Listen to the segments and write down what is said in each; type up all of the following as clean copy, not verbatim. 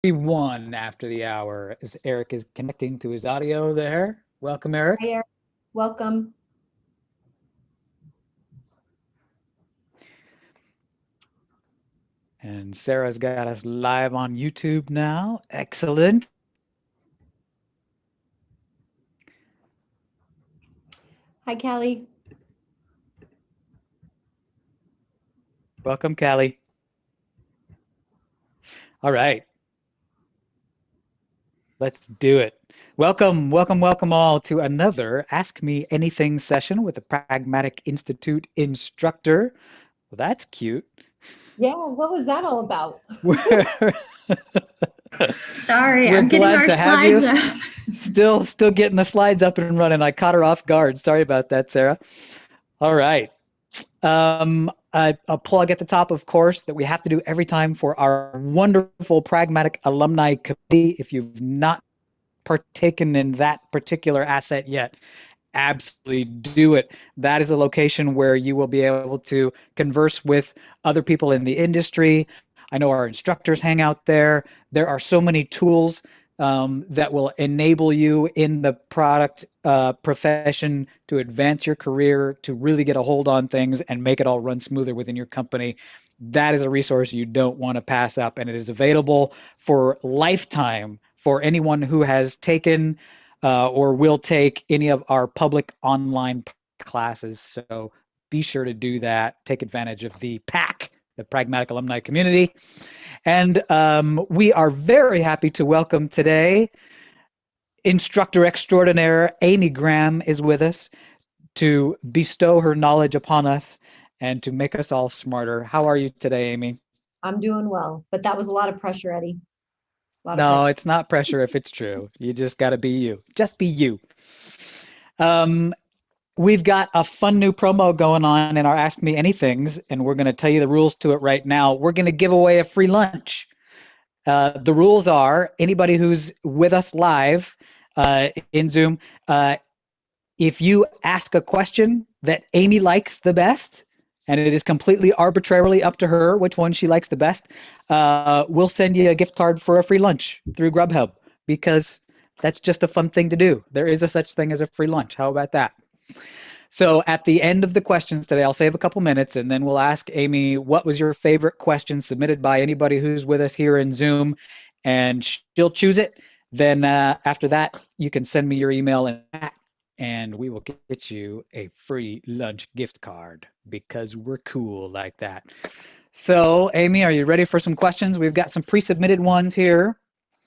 One after the hour as Eric is connecting to his audio there. Welcome, Eric. Hi, Eric. Welcome. And Sarah's got us live on YouTube now. Excellent. Hi, Callie. Welcome, Callie. All right, let's do it. Welcome all to another Ask Me Anything session with the Pragmatic Institute instructor. Well, that's cute. Yeah, what was that all about? We're, Sorry, we're I'm getting glad our to have slides you. up. Still getting the slides up and running. I caught her off guard. Sorry about that, Sarah. All right. A plug at the top, of course, that we have to do every time for our wonderful Pragmatic Alumni Committee. If you've not partaken in that particular asset yet, absolutely do it. That is the location where you will be able to converse with other people in the industry. I know our instructors hang out there. There are so many tools that will enable you in the product profession to advance your career, to really get a hold on things and make it all run smoother within your company. That is a resource you don't want to pass up, and it is available for lifetime for anyone who has taken or will take any of our public online classes. So be sure to do that. Take advantage of the PAC, the Pragmatic Alumni Community. And we are very happy to welcome today instructor extraordinaire Amy Graham is with us to bestow her knowledge upon us and to make us all smarter. How are you today, Amy? I'm doing well, but that was a lot of pressure, Eddie. A lot of No, pressure. it's not pressure if it's true. You just got to be you. Just be you. Um, we've got a fun new promo going on in our Ask Me Anythings, and we're going to tell you the rules to it right now. We're going to give away a free lunch. The rules are anybody who's with us live in Zoom, if you ask a question that Amy likes the best, and it is completely arbitrarily up to her which one she likes the best, we'll send you a gift card for a free lunch through Grubhub because that's just a fun thing to do. There is a such thing as a free lunch. How about that? So at the end of the questions today, I'll save a couple minutes and then we'll ask Amy, what was your favorite question submitted by anybody who's with us here in Zoom? And she'll choose it. Then after that, you can send me your email and we will get you a free lunch gift card because we're cool like that. So, Amy, are you ready for some questions? We've got some pre-submitted ones here.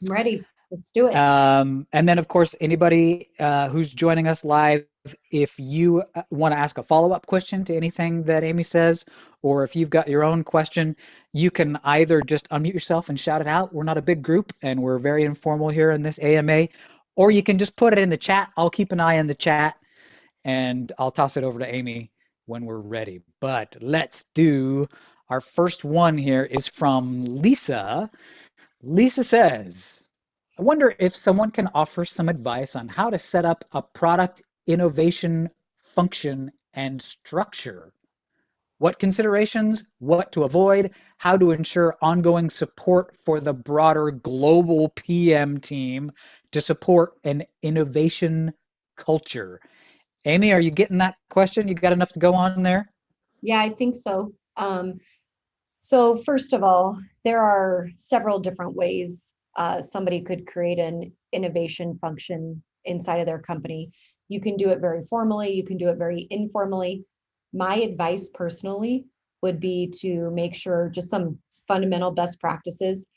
I'm ready. Let's do it. And then, of course, anybody who's joining us live, if you want to ask a follow-up question to anything that Amy says, or if you've got your own question, you can either just unmute yourself and shout it out. We're not a big group, and we're very informal here in this AMA. Or you can just put it in the chat. I'll keep an eye on the chat, and I'll toss it over to Amy when we're ready. But let's do our first one here is from Lisa. Lisa says, I wonder if someone can offer some advice on how to set up a product innovation function and structure. What considerations, what to avoid, how to ensure ongoing support for the broader global PM team to support an innovation culture. Amy, are you getting that question? You got enough to go on there? Yeah, I think so. So first of all, there are several different ways somebody could create an innovation function inside of their company. You can do it very formally, you can do it very informally. My advice personally would be to make sure just some fundamental best practices,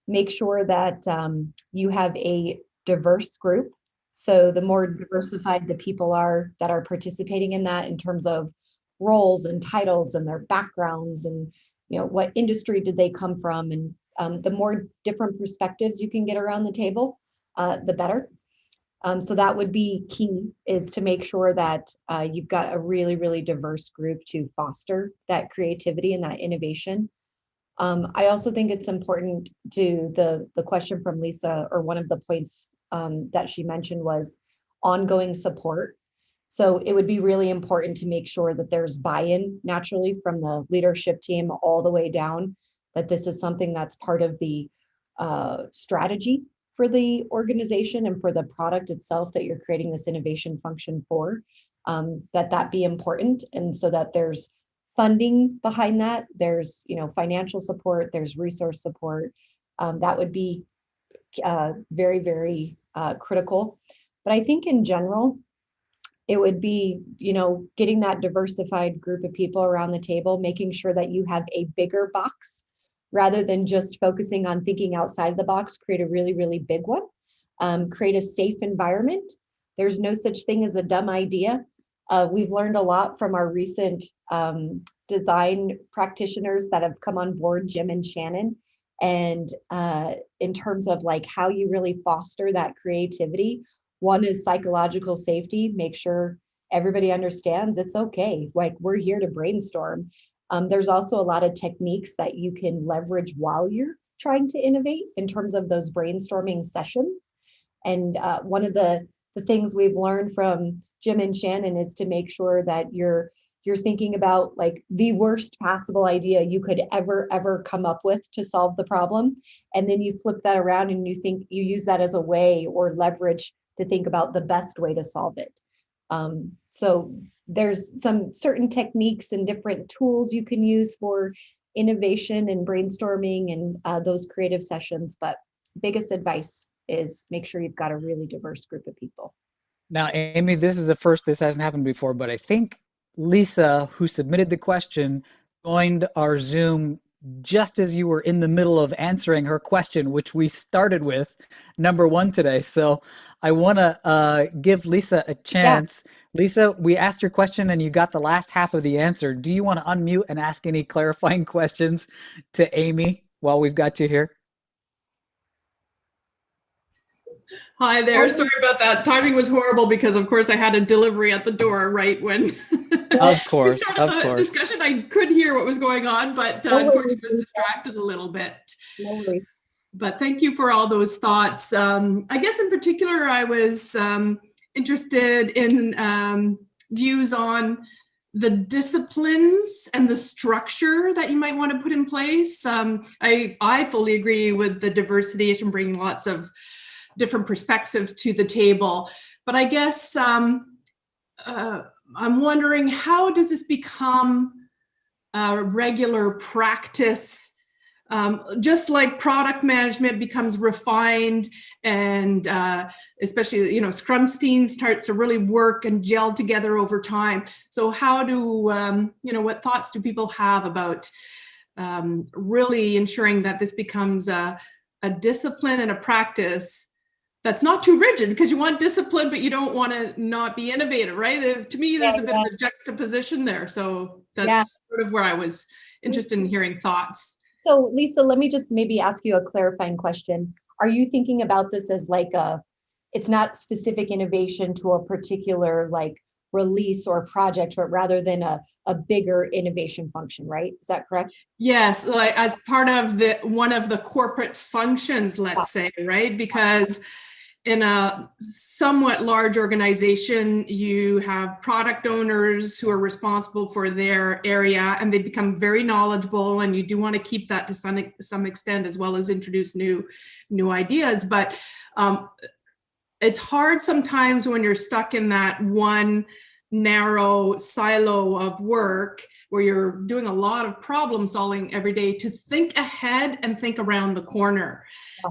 make sure that you have a diverse group. So the more diversified the people are that are participating in that in terms of roles and titles and their backgrounds and what industry did they come from, and the more different perspectives you can get around the table, the better. So that would be key, is to make sure that you've got a really, really diverse group to foster that creativity and that innovation. I also think it's important to the question from Lisa, or one of the points that she mentioned was ongoing support. So it would be really important to make sure that there's buy-in naturally from the leadership team all the way down, that this is something that's part of the strategy for the organization and for the product itself that you're creating this innovation function for, that be important. And so that there's funding behind that, there's, financial support, there's resource support. That would be very, very critical. But I think in general, it would be, getting that diversified group of people around the table, making sure that you have a bigger box rather than just focusing on thinking outside the box, create a really, really big one. Create a safe environment. There's no such thing as a dumb idea. We've learned a lot from our recent design practitioners that have come on board, Jim and Shannon. And in terms of like how you really foster that creativity, one is psychological safety. Make sure everybody understands it's okay. Like, we're here to brainstorm. There's also a lot of techniques that you can leverage while you're trying to innovate in terms of those brainstorming sessions. And one of the things we've learned from Jim and Shannon is to make sure that you're thinking about like the worst possible idea you could ever come up with to solve the problem. And then you flip that around and you use that as a way or leverage to think about the best way to solve it. So there's some certain techniques and different tools you can use for innovation and brainstorming and those creative sessions. But biggest advice is make sure you've got a really diverse group of people. Now, Amy, this is the first, this hasn't happened before, but I think Lisa, who submitted the question, joined our Zoom just as you were in the middle of answering her question, which we started with number one today. So I want to give Lisa a chance. Yeah. Lisa, we asked your question and you got the last half of the answer. Do you want to unmute and ask any clarifying questions to Amy while we've got you here? Hi there. Sorry about that. Timing was horrible because, of course, I had a delivery at the door right when of course, we started the discussion. I could hear what was going on, but unfortunately was distracted a little bit. No worries. But thank you for all those thoughts. I guess in particular, I was interested in views on the disciplines and the structure that you might want to put in place. I fully agree with the diversity and bringing lots of different perspectives to the table. But I guess I'm wondering, how does this become a regular practice? Just like product management becomes refined and especially, Scrum teams start to really work and gel together over time. So how do, what thoughts do people have about really ensuring that this becomes a discipline and a practice that's not too rigid, because you want discipline, but you don't want to not be innovative, right? To me, there's a bit of a juxtaposition there. So that's sort of where I was interested in hearing thoughts. So Lisa, let me just maybe ask you a clarifying question. Are you thinking about this as like it's not specific innovation to a particular like release or project, but rather than a bigger innovation function, right? Is that correct? Yes, like as part of one of the corporate functions, let's say, right? Because in a somewhat large organization, you have product owners who are responsible for their area, and they become very knowledgeable, and you do want to keep that to some extent, as well as introduce new ideas. But it's hard sometimes when you're stuck in that one narrow silo of work where you're doing a lot of problem solving every day to think ahead and think around the corner.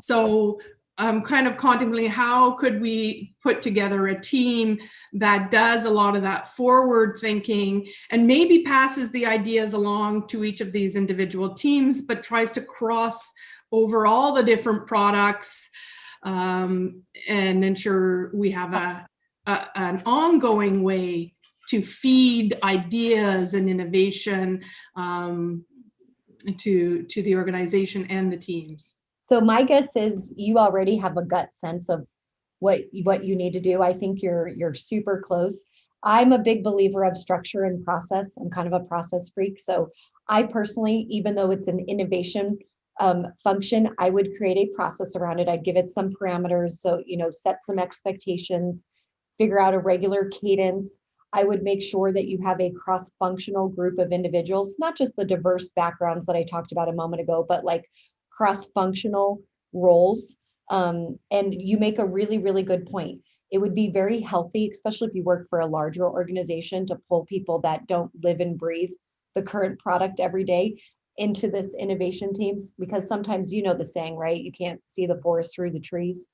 So I'm kind of contemplating, how could we put together a team that does a lot of that forward thinking and maybe passes the ideas along to each of these individual teams, but tries to cross over all the different products and ensure we have an ongoing way to feed ideas and innovation to the organization and the teams. So my guess is you already have a gut sense of what you need to do. I think you're super close. I'm a big believer of structure and process. I'm kind of a process freak. So I personally, even though it's an innovation function, I would create a process around it. I'd give it some parameters. So, set some expectations, figure out a regular cadence. I would make sure that you have a cross-functional group of individuals, not just the diverse backgrounds that I talked about a moment ago, but like cross-functional roles. And you make a really, really good point. It would be very healthy, especially if you work for a larger organization, to pull people that don't live and breathe the current product every day into this innovation teams, because sometimes, you know, the saying, right? You can't see the forest through the trees.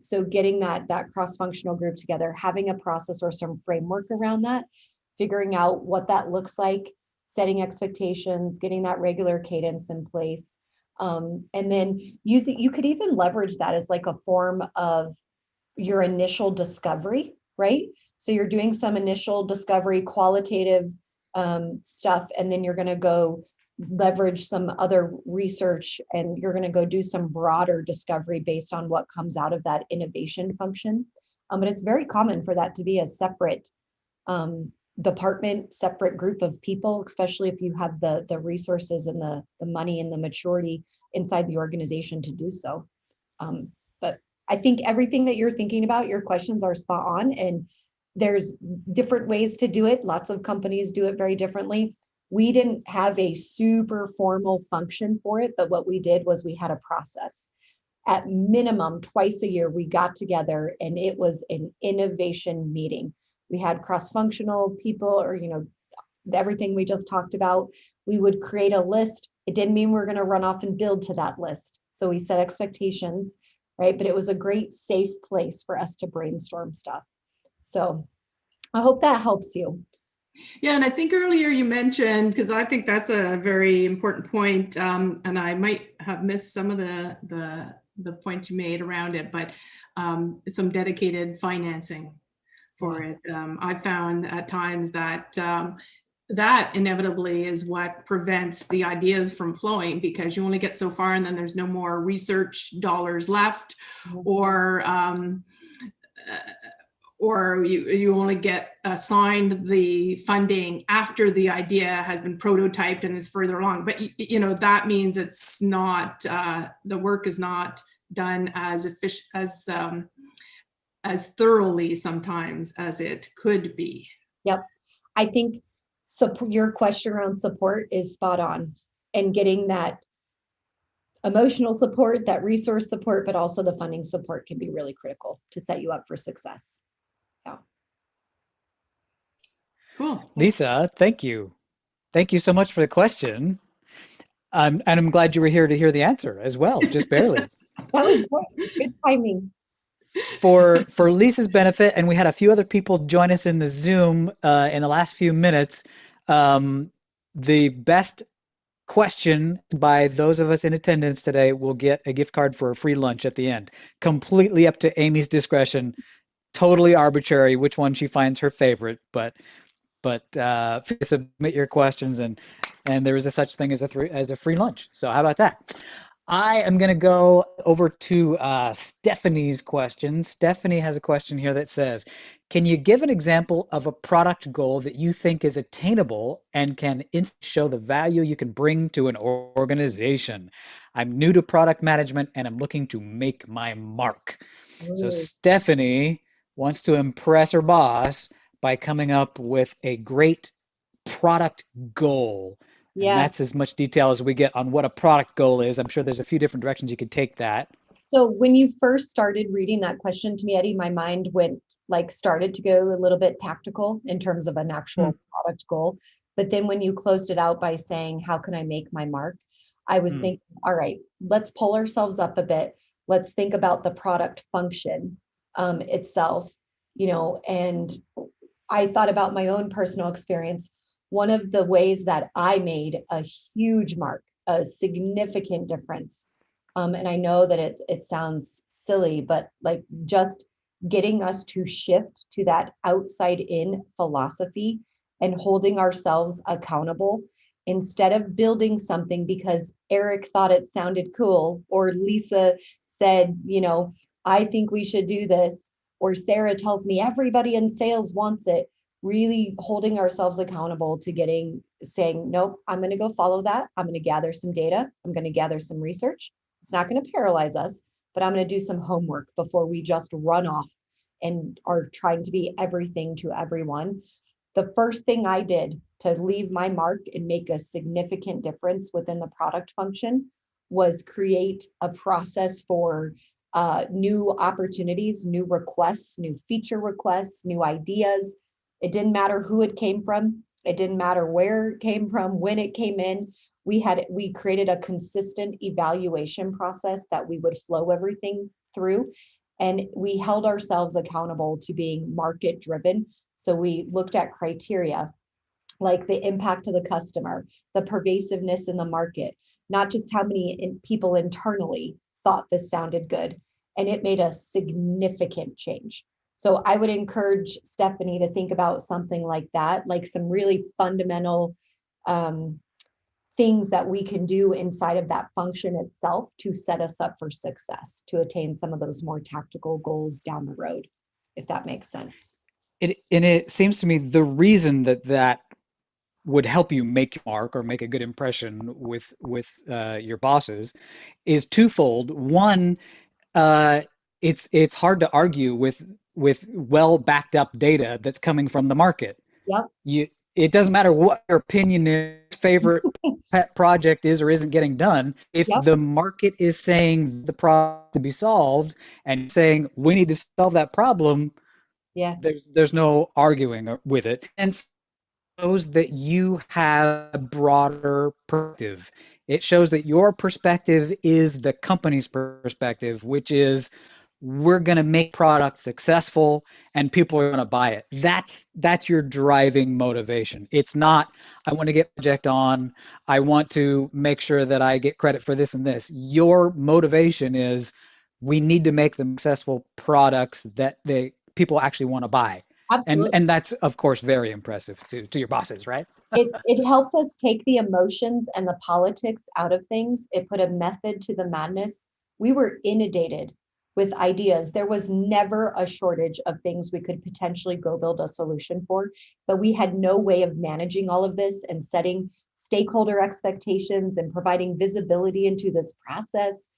So getting that cross-functional group together, having a process or some framework around that, figuring out what that looks like, setting expectations, getting that regular cadence in place. And then you could even leverage that as like a form of your initial discovery, right? So you're doing some initial discovery, qualitative stuff, and then you're going to go leverage some other research, and you're going to go do some broader discovery based on what comes out of that innovation function. But it's very common for that to be a separate department, separate group of people, especially if you have the resources and the money and the maturity inside the organization to do so. But I think everything that you're thinking about, your questions are spot on, and there's different ways to do it. Lots of companies do it very differently. We didn't have a super formal function for it, but what we did was we had a process. At minimum, twice a year, we got together and it was an innovation meeting. We had cross-functional people, or, you know, everything we just talked about. We would create a list. It didn't mean we're going to run off and build to that list. So we set expectations, right? But it was a great safe place for us to brainstorm stuff. So I hope that helps you. Yeah, and I think earlier you mentioned, because I think that's a very important point, and I might have missed some of the points you made around it, but some dedicated financing for it. I found at times that that inevitably is what prevents the ideas from flowing, because you only get so far and then there's no more research dollars left, or you only get assigned the funding after the idea has been prototyped and is further along. But you know, that means it's not, the work is not done as efficient, as thoroughly sometimes as it could be. Yep. I think your question around support is spot on, and getting that emotional support, that resource support, but also the funding support can be really critical to set you up for success. Yeah. Cool. Thanks. Lisa, thank you. Thank you so much for the question. And I'm glad you were here to hear the answer as well, just barely. That was great. Good timing. For Lisa's benefit, and we had a few other people join us in the Zoom in the last few minutes, the best question by those of us in attendance today will get a gift card for a free lunch at the end. Completely up to Amy's discretion, totally arbitrary which one she finds her favorite, but submit your questions, and there is a such thing as a free lunch. So how about that? I am going to go over to Stephanie's question. Stephanie has a question here that says, can you give an example of a product goal that you think is attainable and can show the value you can bring to an organization? I'm new to product management and I'm looking to make my mark. Ooh. So Stephanie wants to impress her boss by coming up with a great product goal. Yeah. And that's as much detail as we get on what a product goal is. I'm sure there's a few different directions you could take that. So when you first started reading that question to me, Eddie, my mind started to go a little bit tactical in terms of an actual product goal. But then when you closed it out by saying, how can I make my mark? I was thinking, all right, let's pull ourselves up a bit. Let's think about the product function itself, you know, and I thought about my own personal experience. One of the ways that I made a huge mark, a significant difference, and I know that it sounds silly, but like just getting us to shift to that outside in philosophy and holding ourselves accountable instead of building something because Eric thought it sounded cool, or Lisa said, you know, I think we should do this, or Sarah tells me everybody in sales wants it. Really holding ourselves accountable to saying, nope, I'm going to go follow that. I'm going to gather some data. I'm going to gather some research. It's not going to paralyze us, but I'm going to do some homework before we just run off and are trying to be everything to everyone. The first thing I did to leave my mark and make a significant difference within the product function was create a process for new opportunities, new requests, new feature requests, new ideas. It didn't matter who it came from. It didn't matter where it came from, when it came in. We created a consistent evaluation process that we would flow everything through. And we held ourselves accountable to being market driven. So we looked at criteria like the impact to the customer, the pervasiveness in the market, not just how many people internally thought this sounded good. And it made a significant change. So I would encourage Stephanie to think about something like that, like some really fundamental things that we can do inside of that function itself to set us up for success, to attain some of those more tactical goals down the road, if that makes sense. It seems to me the reason that would help you make your mark or make a good impression with your bosses is twofold. One, it's hard to argue with well backed up data that's coming from the market. Yep. It doesn't matter what your opinion is, favorite pet project is or isn't getting done. If Yep. the market is saying the problem to be solved and saying we need to solve that problem, Yeah, there's no arguing with it. And shows that you have a broader perspective. It shows that your perspective is the company's perspective, which is we're going to make products successful and people are going to buy it. That's your driving motivation. It's not I want to get project on, I want to make sure that I get credit for this and this. Your motivation is we need to make them successful products that people actually want to buy. absolutely. And that's of course very impressive to your bosses, right? It helped us take the emotions and the politics out of things. It put a method to the madness. We were inundated with ideas. There was never a shortage of things we could potentially go build a solution for, but we had no way of managing all of this and setting stakeholder expectations and providing visibility into this process.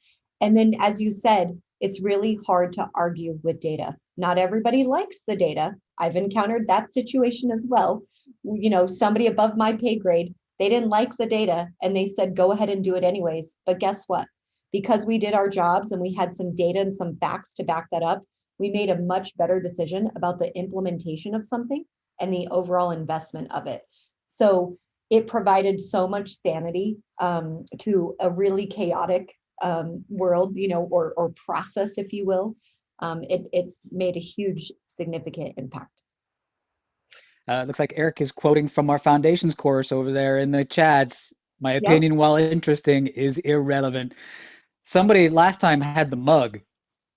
And then, as you said, it's really hard to argue with data. Not everybody likes the data. I've encountered that situation as well. Somebody above my pay grade, they didn't like the data and they said, go ahead and do it anyways. But guess what? Because we did our jobs and we had some data and some facts to back that up, we made a much better decision about the implementation of something and the overall investment of it. So it provided so much sanity to a really chaotic world, or process, if you will. It made a huge, significant impact. Looks like Eric is quoting from our foundations course over there in the chats. My Yep. opinion, while interesting, is irrelevant. Somebody last time had the mug.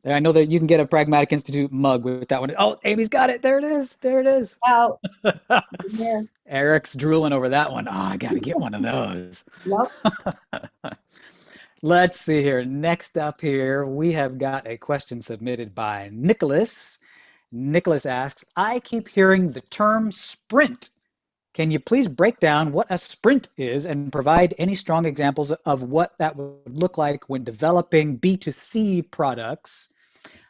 I know that you can get a Pragmatic Institute mug with that one. Oh, Amy's got it. There it is. There it is. Wow. Yeah. Eric's drooling over that one. Oh, I got to get one of those. Yep. Let's see here. Next up here, we have got a question submitted by Nicholas. Nicholas asks, I keep hearing the term sprint. Can you please break down what a sprint is and provide any strong examples of what that would look like when developing B2C products?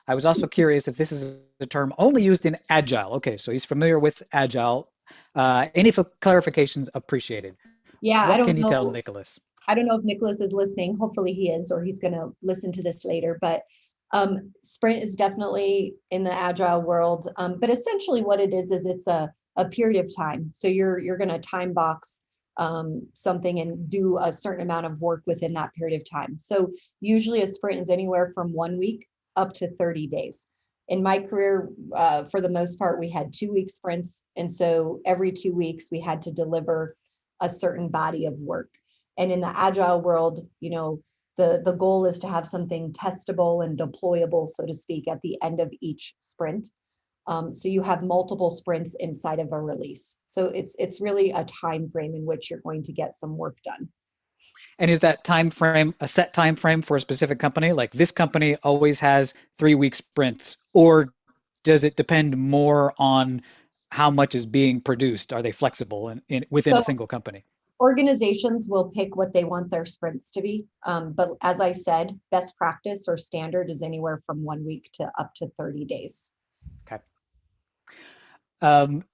I was also curious if this is a term only used in Agile. Okay, so he's familiar with Agile. Any clarifications appreciated? Yeah, What can you tell Nicholas? I don't know if Nicholas is listening. Hopefully he is, or he's going to listen to this later. But sprint is definitely in the Agile world. But essentially what it is it's a period of time. So you're going to time box something and do a certain amount of work within that period of time. So usually a sprint is anywhere from 1 week up to 30 days. In my career, for the most part, we had 2-week sprints. And so every 2 weeks we had to deliver a certain body of work. And in the Agile world, the goal is to have something testable and deployable, so to speak, at the end of each sprint. So you have multiple sprints inside of a release. So it's really a time frame in which you're going to get some work done. And is that time frame a set time frame for a specific company? Like this company always has 3-week sprints, or does it depend more on how much is being produced? Are they flexible within a single company? Organizations will pick what they want their sprints to be. But as I said, best practice or standard is anywhere from 1 week to up to 30 days. Okay.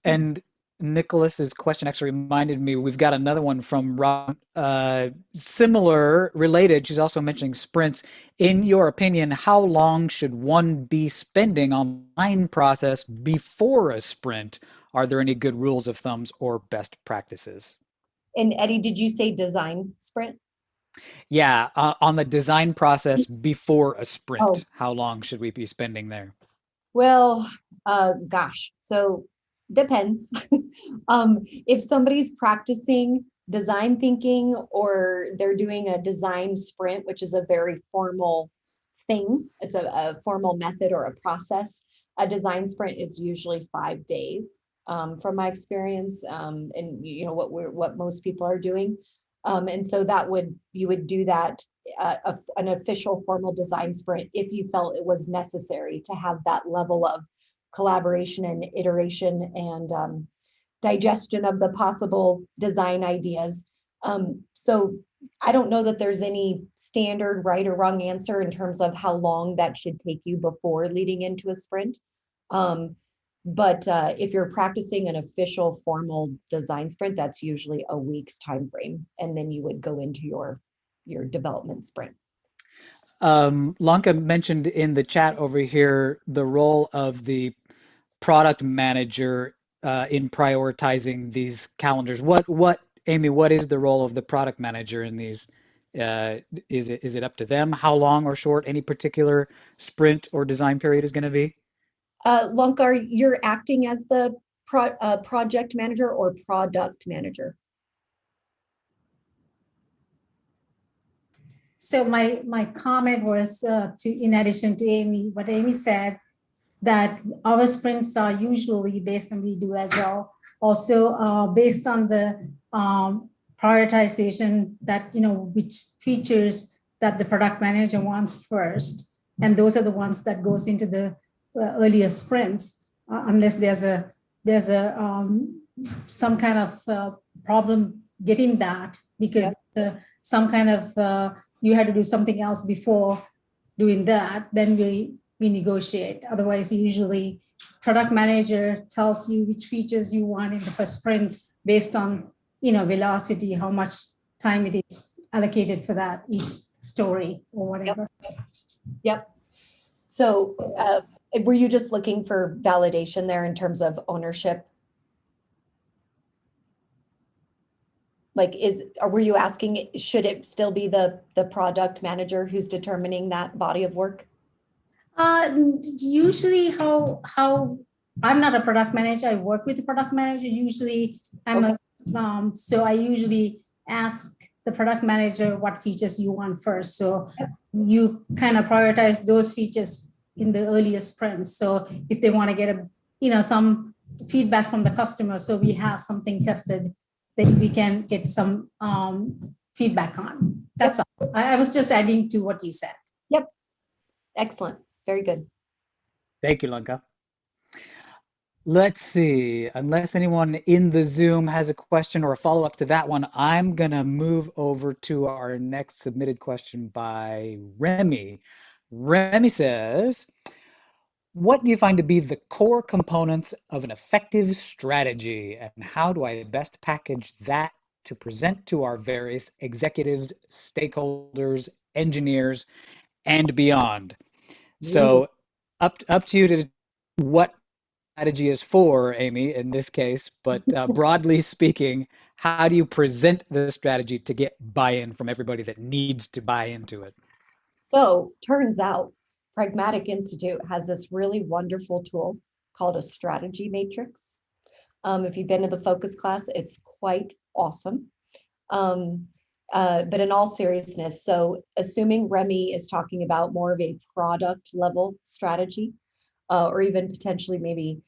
And Nicholas's question actually reminded me, we've got another one from Rob, similar, related. She's also mentioning sprints. In your opinion, how long should one be spending on the design process before a sprint? Are there any good rules of thumbs or best practices? And Eddie, did you say design sprint? Yeah, on the design process before a Oh, sprint, how long should we be spending there? well, gosh, so depends. If somebody's practicing design thinking or they're doing a design sprint, which is a very formal thing, it's a formal method or a process. A design sprint is usually 5 days, from my experience, and you know what most people are doing. And so you would do that, an official formal design sprint if you felt it was necessary to have that level of collaboration and iteration and digestion of the possible design ideas. So I don't know that there's any standard right or wrong answer in terms of how long that should take you before leading into a sprint. Um, but if you're practicing an official formal design sprint, that's usually a week's time frame, and then you would go into your development sprint. Lanka mentioned in the chat over here the role of the product manager in prioritizing these calendars. Amy, what is the role of the product manager in these? Is it up to them how long or short any particular sprint or design period is going to be? Lunkar, you're acting as the project manager or product manager? So my comment was in addition to Amy, what Amy said, that our sprints are usually based on we do agile, also based on the prioritization that, which features that the product manager wants first. And those are the ones that goes into the earlier sprints, unless there's some kind of problem getting that, because some kind of you had to do something else before doing that, then we negotiate. Otherwise, usually product manager tells you which features you want in the first sprint based on, velocity, how much time it is allocated for that, each story or whatever. Yep. So were you just looking for validation there in terms of ownership? Like, were you asking, should it still be the product manager who's determining that body of work? Usually how I'm not a product manager, I work with the product manager. Usually so I usually ask the product manager what features you want first. So you kind of prioritize those features in the earlier sprints. So if they want to get some feedback from the customer, so we have something tested that we can get some feedback on. That's all. I was just adding to what you said. Yep. Excellent. Very good. Thank you, Lanka. Let's see, unless anyone in the Zoom has a question or a follow-up to that one, I'm going to move over to our next submitted question by Remy. Remy says, what do you find to be the core components of an effective strategy, and how do I best package that to present to our various executives, stakeholders, engineers, and beyond? So up to you to what strategy is for, Amy, in this case, but broadly speaking, how do you present the strategy to get buy-in from everybody that needs to buy into it? So turns out Pragmatic Institute has this really wonderful tool called a strategy matrix. If you've been to the focus class, it's quite awesome. But in all seriousness, so assuming Remy is talking about more of a product level strategy, or even potentially maybe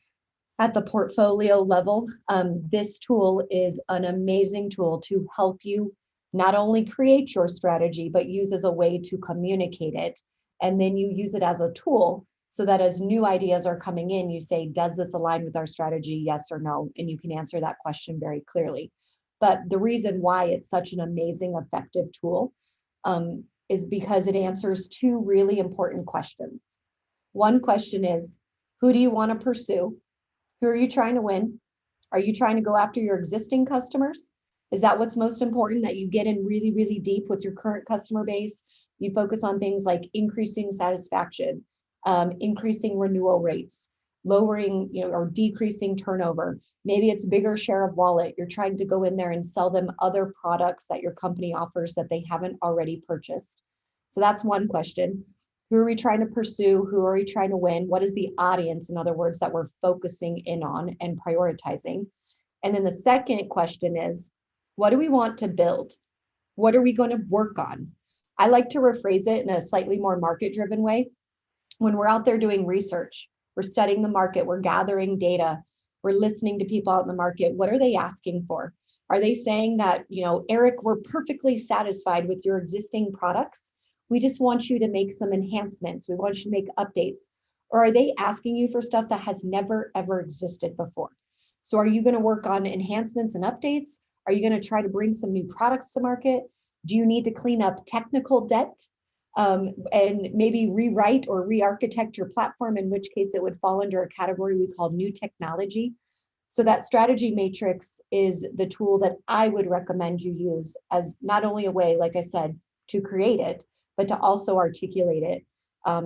at the portfolio level, this tool is an amazing tool to help you not only create your strategy, but use as a way to communicate it. And then you use it as a tool so that as new ideas are coming in, you say, does this align with our strategy? Yes or no? And you can answer that question very clearly. But the reason why it's such an amazing, effective tool is because it answers two really important questions. One question is, who do you want to pursue? Who are you trying to win? Are you trying to go after your existing customers? Is that what's most important, that you get in really, really deep with your current customer base? You focus on things like increasing satisfaction, increasing renewal rates, lowering, or decreasing turnover. Maybe it's bigger share of wallet. You're trying to go in there and sell them other products that your company offers that they haven't already purchased. So that's one question. Who are we trying to pursue? Who are we trying to win? What is the audience, in other words, that we're focusing in on and prioritizing? And then the second question is, what do we want to build? What are we going to work on? I like to rephrase it in a slightly more market-driven way. When we're out there doing research, we're studying the market, we're gathering data, we're listening to people out in the market. What are they asking for? Are they saying that, Eric, we're perfectly satisfied with your existing products. We just want you to make some enhancements. We want you to make updates. Or are they asking you for stuff that has never, ever existed before? So are you going to work on enhancements and updates? Are you going to try to bring some new products to market? Do you need to clean up technical debt and maybe rewrite or re-architect your platform, in which case it would fall under a category we call new technology? So that strategy matrix is the tool that I would recommend you use as not only a way, like I said, to create it, but to also articulate it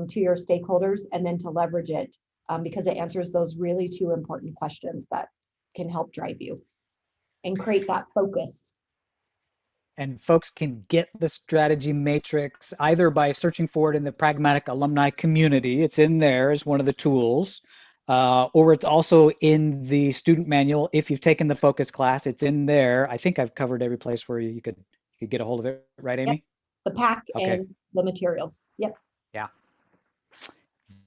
to your stakeholders and then to leverage it because it answers those really two important questions that can help drive you and create that focus. And folks can get the strategy matrix either by searching for it in the Pragmatic alumni community. It's in there as one of the tools, or it's also in the student manual. If you've taken the focus class, it's in there. I think I've covered every place where you could get a hold of it, right, Amy? Yep. The pack Okay. and the materials. Yep. Yeah.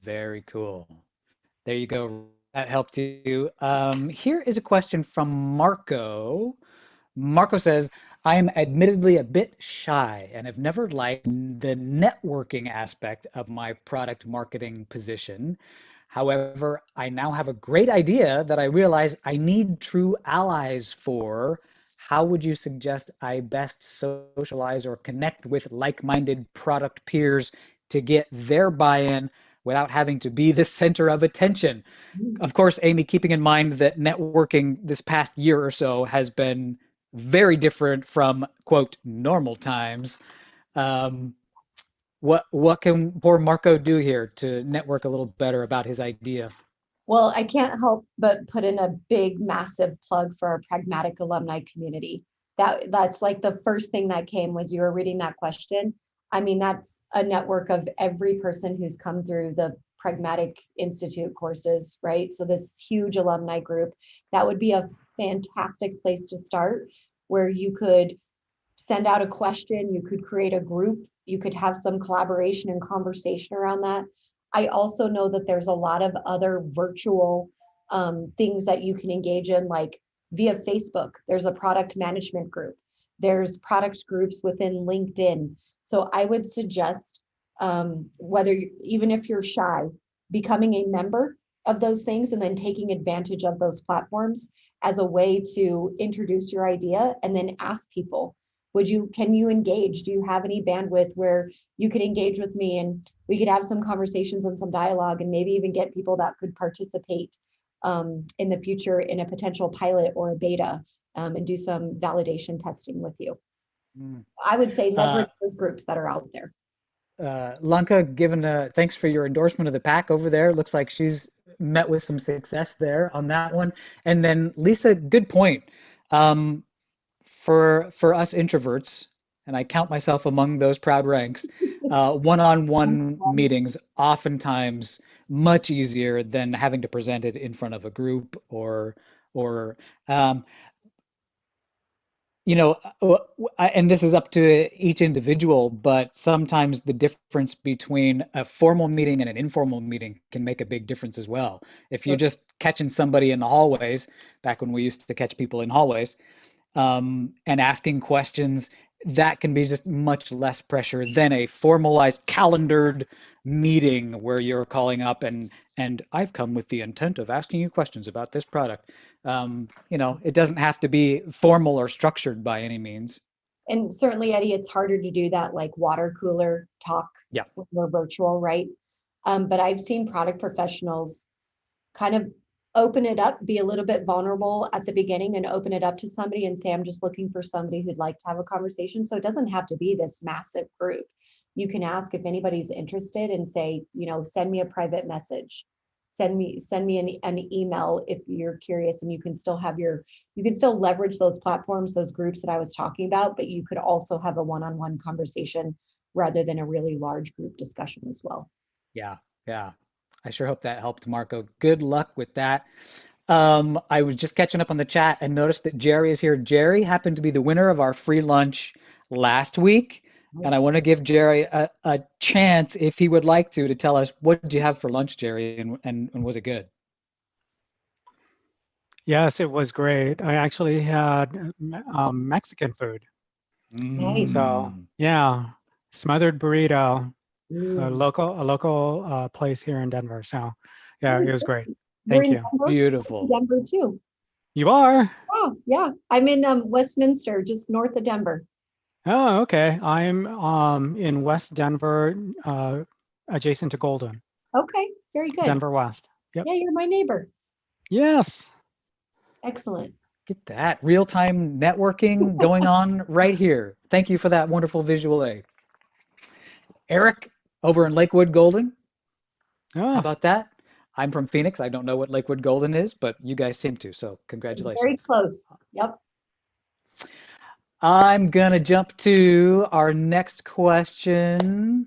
Very cool. There you go. That helped you. Here is a question from Marco. Marco says, I am admittedly a bit shy and have never liked the networking aspect of my product marketing position. However, I now have a great idea that I realize I need true allies for. How would you suggest I best socialize or connect with like-minded product peers to get their buy-in without having to be the center of attention? Of course, Amy, keeping in mind that networking this past year or so has been very different from, quote, normal times. What can poor Marco do here to network a little better about his idea? Well, I can't help but put in a big, massive plug for our Pragmatic alumni community. That's like the first thing that came was you were reading that question. I mean, that's a network of every person who's come through the Pragmatic Institute courses, right? So this huge alumni group, that would be a fantastic place to start, where you could send out a question, you could create a group, you could have some collaboration and conversation around that. I also know that there's a lot of other virtual things that you can engage in, like via Facebook. There's a product management group. There's product groups within LinkedIn. So I would suggest, even if you're shy, becoming a member of those things and then taking advantage of those platforms as a way to introduce your idea and then ask people, can you engage? Do you have any bandwidth where you could engage with me and we could have some conversations and some dialogue and maybe even get people that could participate in the future in a potential pilot or a beta and do some validation testing with you. I would say leverage those groups that are out there. Lanka, thanks for your endorsement of the pack over there. Looks like she's met with some success there on that one. And then Lisa, good point. For us introverts, and I count myself among those proud ranks, one-on-one meetings oftentimes much easier than having to present it in front of a group or and this is up to each individual, but sometimes the difference between a formal meeting and an informal meeting can make a big difference as well. If you're just catching somebody in the hallways, back when we used to catch people in hallways, and asking questions, that can be just much less pressure than a formalized calendared meeting where you're calling up and I've come with the intent of asking you questions about this product. It doesn't have to be formal or structured by any means. And certainly, Eddie, it's harder to do that like water cooler talk when we're virtual, right? But I've seen product professionals kind of open it up, be a little bit vulnerable at the beginning and open it up to somebody and say, I'm just looking for somebody who'd like to have a conversation. So it doesn't have to be this massive group. You can ask if anybody's interested and say, send me a private message. Send me an email if you're curious, and you can still leverage those platforms, those groups that I was talking about, but you could also have a one-on-one conversation rather than a really large group discussion as well. Yeah, yeah. I sure hope that helped, Marco. Good luck with that. I was just catching up on the chat and noticed that Jerry is here. Jerry happened to be the winner of our free lunch last week. And I want to give Jerry a chance, if he would like to tell us, what did you have for lunch, Jerry, and was it good? Yes, it was great. I actually had Mexican food. Nice. So yeah, smothered burrito, a Ooh. local place here in Denver. So yeah, it was great. You're Thank in you. Denver? Beautiful. Denver too. You are? Oh, yeah. I'm in Westminster, just north of Denver. Oh, okay. I'm in West Denver, adjacent to Golden. Okay, very good. Denver West. Yep. Yeah, you're my neighbor. Yes. Excellent. Get that real-time networking going on right here. Thank you for that wonderful visual aid. Eric over in Lakewood Golden. How about that? I'm from Phoenix. I don't know what Lakewood Golden is, but you guys seem to, so congratulations. It's very close. Yep. I'm gonna jump to our next question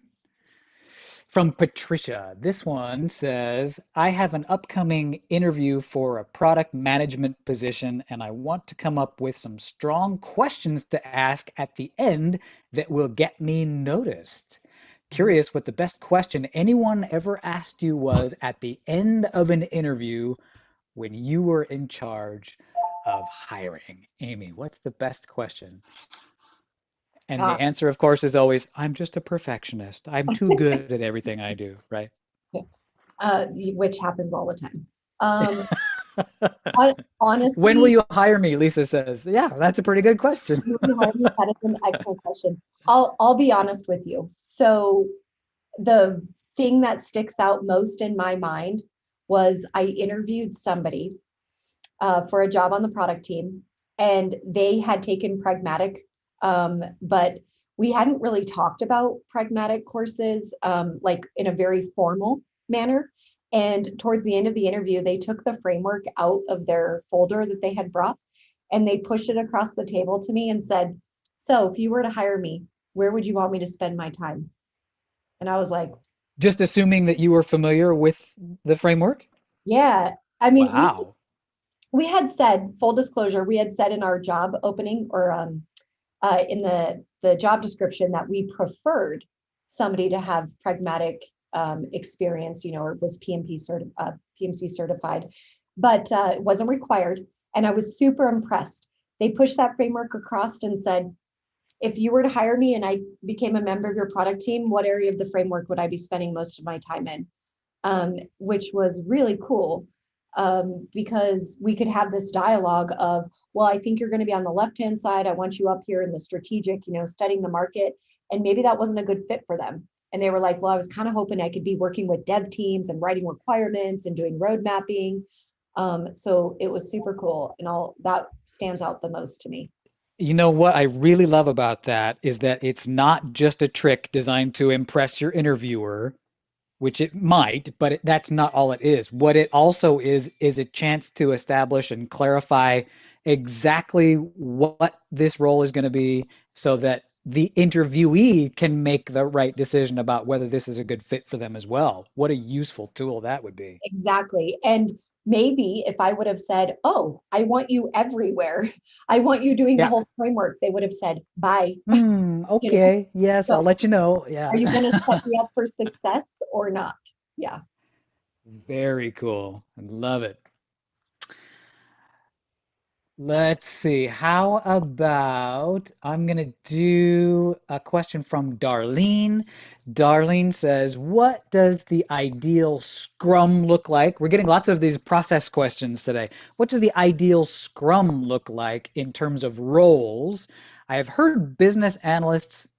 from Patricia. This one says, I have an upcoming interview for a product management position, and I want to come up with some strong questions to ask at the end that will get me noticed. Curious what the best question anyone ever asked you was at the end of an interview when you were in charge of hiring. Amy, what's the best question? And the answer, of course, is always, I'm just a perfectionist. I'm too good at everything I do, right? Which happens all the time. Honestly, when will you hire me? Lisa says. Yeah, that's a pretty good question. That is an excellent question. I'll be honest with you. So the thing that sticks out most in my mind was I interviewed somebody for a job on the product team, and they had taken Pragmatic, but we hadn't really talked about Pragmatic courses like in a very formal manner. And towards the end of the interview, they took the framework out of their folder that they had brought, and they pushed it across the table to me and said, so if you were to hire me, where would you want me to spend my time? And I was like, just assuming that you were familiar with the framework? Yeah. I mean, wow. We had said, full disclosure, we had said in our job opening or in the job description that we preferred somebody to have Pragmatic experience, or was PMC certified, but it wasn't required. And I was super impressed. They pushed that framework across and said, if you were to hire me and I became a member of your product team, what area of the framework would I be spending most of my time in? Which was really cool. Because we could have this dialogue of, well, I think you're going to be on the left-hand side. I want you up here in the strategic, studying the market. And maybe that wasn't a good fit for them. And they were like, well, I was kind of hoping I could be working with dev teams and writing requirements and doing road mapping. So it was super cool. And that stands out the most to me. You know what I really love about that is that it's not just a trick designed to impress your interviewer, which it might, but that's not all it is. What it also is a chance to establish and clarify exactly what this role is going to be so that the interviewee can make the right decision about whether this is a good fit for them as well. What a useful tool that would be. Exactly. And maybe if I would have said, oh, I want you everywhere, I want you doing the whole framework, they would have said, bye. Okay. Yes, so, I'll let you know. Yeah. Are you going to set me up for success or not? Yeah. Very cool. I love it. Let's see. How about I'm going to do a question from Darlene. Darlene says, what does the ideal Scrum look like? We're getting lots of these process questions today. What does the ideal Scrum look like in terms of roles? I have heard business analysts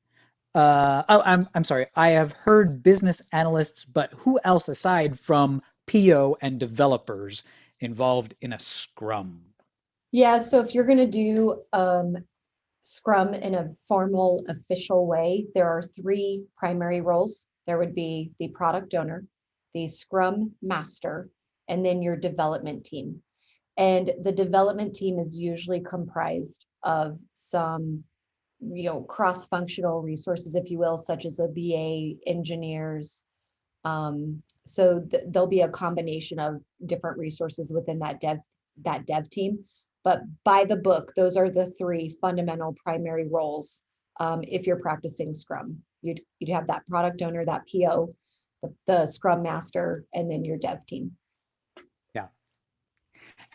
I'm sorry. I have heard business analysts, but who else aside from PO and developers? involved in a Scrum? Yeah, so if you're going to do Scrum in a formal, official way, there are three primary roles. There would be the product owner, the Scrum master, and then your development team. And the development team is usually comprised of some, cross-functional resources, if you will, such as a BA, engineers. So there'll be a combination of different resources within that dev team. But by the book, those are the three fundamental primary roles. If you're practicing Scrum, you'd have that product owner, that PO, the Scrum master, and then your dev team. Yeah.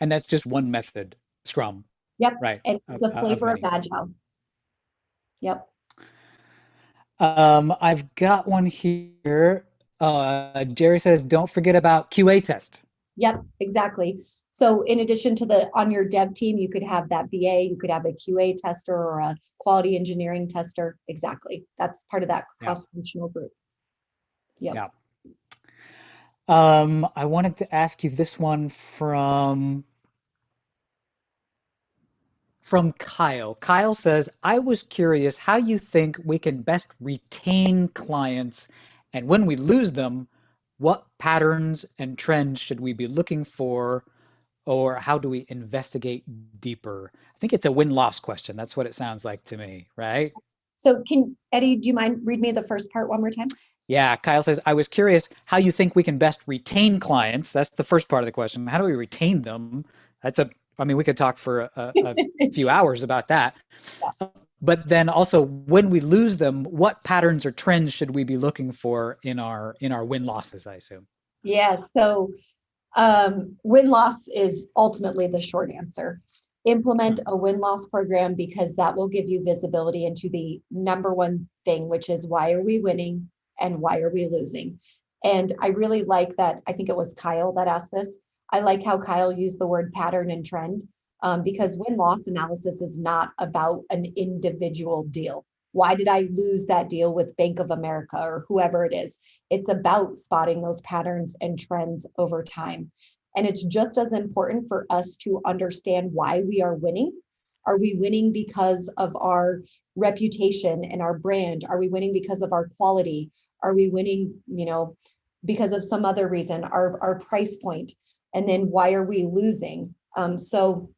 And that's just one method, Scrum. Yep. Right. And it's a flavor of many. Agile. Yep. I've got one here. Jerry says, don't forget about QA test. Yep, exactly. So in addition to on your dev team, you could have that BA, you could have a QA tester or a quality engineering tester. Exactly. That's part of that cross-functional group. Yep. Yeah. I wanted to ask you this one from Kyle. Kyle says, I was curious how you think we can best retain clients, and when we lose them, what patterns and trends should we be looking for, or how do we investigate deeper? I think it's a win-loss question. That's what it sounds like to me, right? So Eddie, do you mind read me the first part one more time? Yeah, Kyle says, I was curious how you think we can best retain clients. That's the first part of the question. How do we retain them? We could talk for a few hours about that. Yeah. But then also, when we lose them, what patterns or trends should we be looking for in our win losses, I assume? Yeah, so win-loss is ultimately the short answer. Implement a win-loss program because that will give you visibility into the number one thing, which is why are we winning and why are we losing? And I really like that. I think it was Kyle that asked this. I like how Kyle used the word pattern and trend because win-loss analysis is not about an individual deal. Why did I lose that deal with Bank of America or whoever it is? It's about spotting those patterns and trends over time. And it's just as important for us to understand why we are winning. Are we winning because of our reputation and our brand? Are we winning because of our quality? Are we winning, because of some other reason, our price point? And then why are we losing? So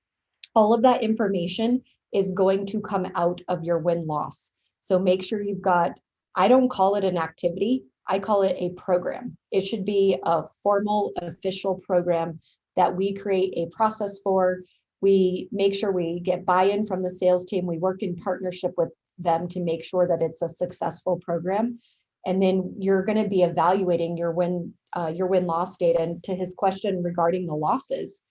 all of that information is going to come out of your win-loss. So make sure you've got, I don't call it an activity, I call it a program. It should be a formal, official program that we create a process for. We make sure we get buy-in from the sales team. We work in partnership with them to make sure that it's a successful program. And then you're going to be evaluating your win-loss data. And to his question regarding the losses,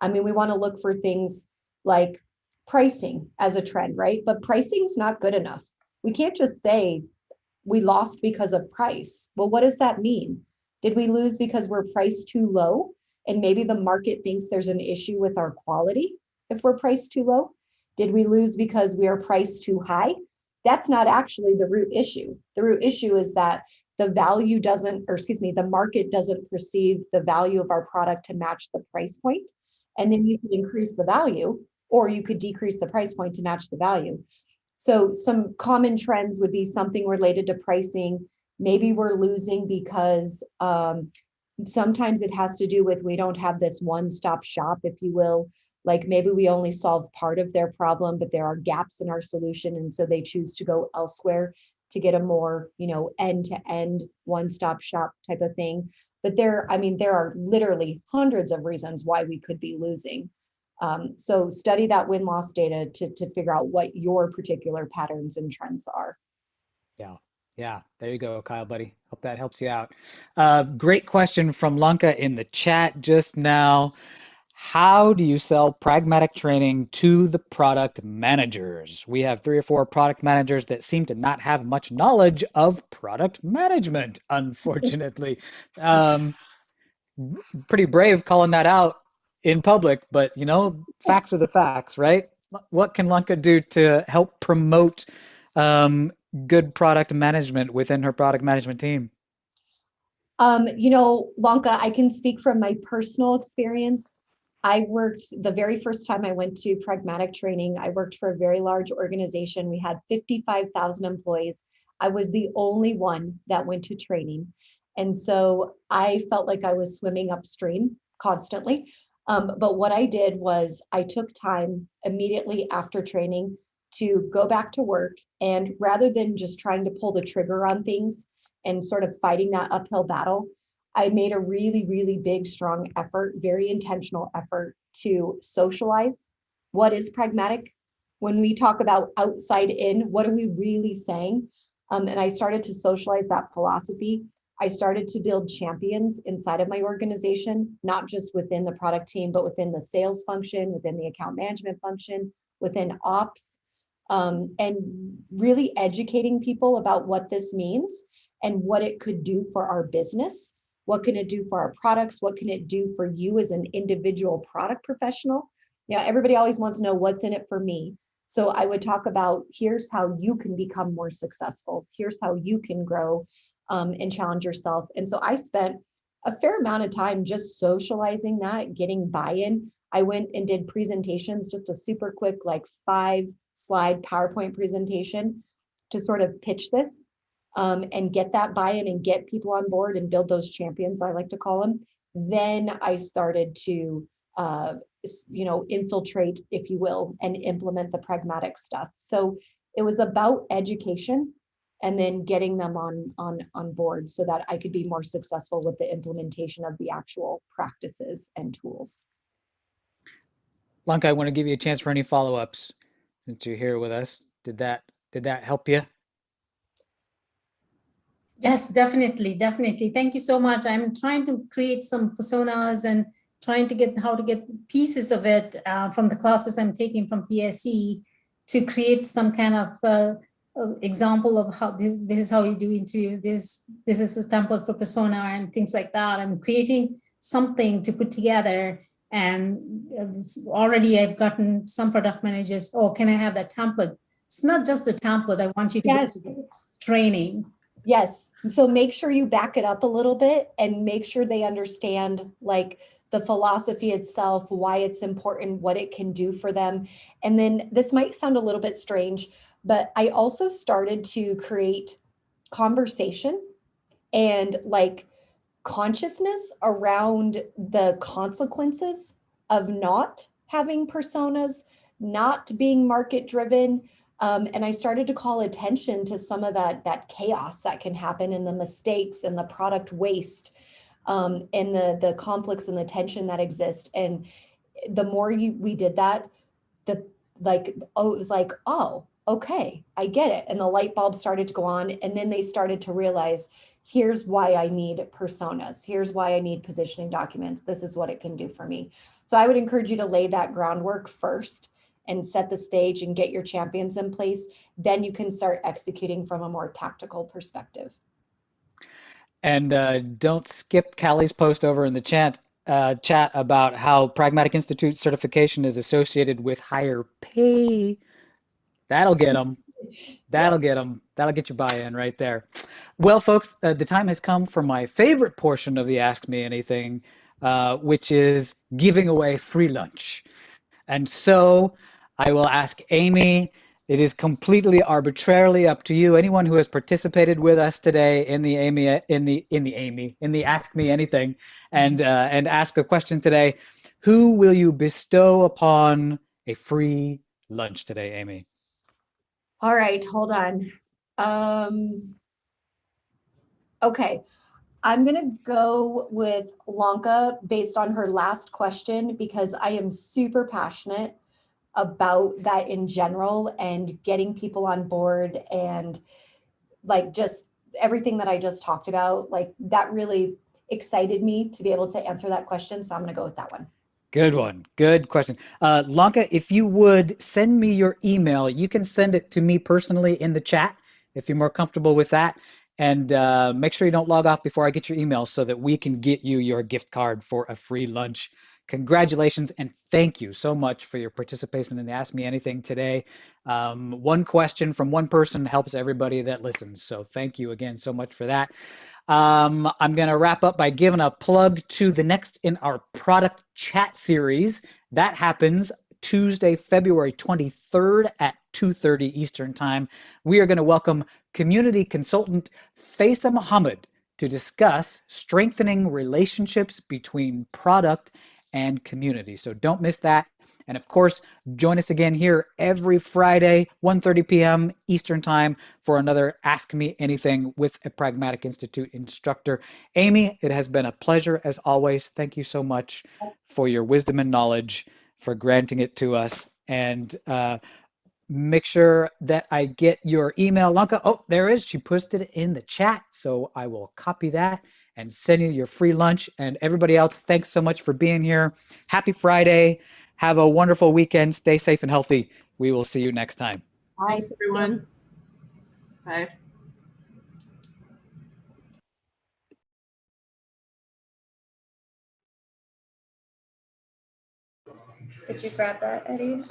we want to look for things like pricing as a trend, right? But pricing's not good enough. We can't just say we lost because of price. Well, what does that mean? Did we lose because we're priced too low? And maybe the market thinks there's an issue with our quality if we're priced too low? Did we lose because we are priced too high? That's not actually the root issue. The root issue is that the market doesn't perceive the value of our product to match the price point. And then you could increase the value, or you could decrease the price point to match the value. So some common trends would be something related to pricing. Maybe we're losing because sometimes it has to do with we don't have this one-stop shop, if you will. Like maybe we only solve part of their problem, but there are gaps in our solution. And so they choose to go elsewhere to get a more, end-to-end one-stop shop type of thing. But there are literally hundreds of reasons why we could be losing. So study that win-loss data to figure out what your particular patterns and trends are. Yeah. There you go, Kyle, buddy. Hope that helps you out. Great question from Lanka in the chat just now. How do you sell pragmatic training to the product managers? We have 3 or 4 product managers that seem to not have much knowledge of product management, unfortunately. Pretty brave calling that out in public, but facts are the facts, right? What can Lanka do to help promote good product management within her product management team? Lanka, I can speak from my personal experience. I worked the very first time I went to Pragmatic training. I worked for a very large organization. We had 55,000 employees. I was the only one that went to training. And so I felt like I was swimming upstream constantly. But what I did was I took time immediately after training to go back to work. And rather than just trying to pull the trigger on things and sort of fighting that uphill battle, I made a really, really big, strong effort, very intentional effort to socialize what is pragmatic. When we talk about outside in, what are we really saying? And I started to socialize that philosophy. I started to build champions inside of my organization, not just within the product team, but within the sales function, within the account management function, within ops, and really educating people about what this means and what it could do for our business. What can it do for our products? What can it do for you as an individual product professional? You know, everybody always wants to know what's in it for me. So I would talk about here's how you can become more successful. Here's how you can grow and challenge yourself. And so I spent a fair amount of time just socializing that, getting buy-in. I went and did presentations, just a super quick, like 5-slide PowerPoint presentation to sort of pitch this. And get that buy-in and get people on board and build those champions, I like to call them. Then I started to, infiltrate, if you will, and implement the pragmatic stuff. So it was about education and then getting them on board so that I could be more successful with the implementation of the actual practices and tools. Lanka, I want to give you a chance for any follow-ups since you're here with us. Did that help you? Yes, definitely, definitely. Thank you so much. I'm trying to create some personas and trying to get how to get pieces of it from the classes I'm taking from PSE to create some kind of example of how this is how you do interviews. This is a template for persona and things like that. I'm creating something to put together, and already I've gotten some product managers. Oh, can I have that template? It's not just a template. I want you to go to the training. Yes. So make sure you back it up a little bit and make sure they understand like the philosophy itself, why it's important, what it can do for them. And then this might sound a little bit strange, but I also started to create conversation and like consciousness around the consequences of not having personas, not being market driven. And I started to call attention to some of that chaos that can happen and the mistakes and the product waste, and the conflicts and the tension that exist. And the more we did that, it was like, oh, okay, I get it. And the light bulb started to go on. And then they started to realize, here's why I need personas. Here's why I need positioning documents. This is what it can do for me. So I would encourage you to lay that groundwork first and set the stage and get your champions in place. Then you can start executing from a more tactical perspective. And don't skip Callie's post over in the chat about how Pragmatic Institute certification is associated with higher pay. That'll get them. That'll get them. That'll get your buy-in right there. Well, folks, the time has come for my favorite portion of the Ask Me Anything, which is giving away free lunch. And so I will ask Amy. It is completely arbitrarily up to you. Anyone who has participated with us today in the Ask Me Anything and ask a question today, who will you bestow upon a free lunch today, Amy? All right, hold on. Okay, I'm gonna go with Lanka based on her last question because I am super passionate about that in general and getting people on board and like just everything that I just talked about, like that really excited me to be able to answer that question. So I'm gonna go with that one. Good one. Good question. Lanka, if you would send me your email, you can send it to me personally in the chat if you're more comfortable with that. And make sure you don't log off before I get your email so that we can get you your gift card for a free lunch. Congratulations and thank you so much for your participation in the Ask Me Anything today. One question from one person helps everybody that listens. So thank you again so much for that. I'm going to wrap up by giving a plug to the next in our product chat series. That happens Tuesday, February 23rd at 2:30 Eastern Time. We are going to welcome community consultant Faisa Muhammad to discuss strengthening relationships between product and community. So don't miss that. And of course, join us again here every Friday, 1:30 p.m. Eastern Time for another Ask Me Anything with a Pragmatic Institute instructor. Amy, it has been a pleasure as always. Thank you so much for your wisdom and knowledge, for granting it to us. And make sure that I get your email, Lanka. Oh, there it is. She posted it in the chat. So I will copy that and send you your free lunch. And everybody else, thanks so much for being here. Happy Friday. Have a wonderful weekend. Stay safe and healthy. We will see you next time. Thanks, everyone. Bye. Did you grab that, Eddie?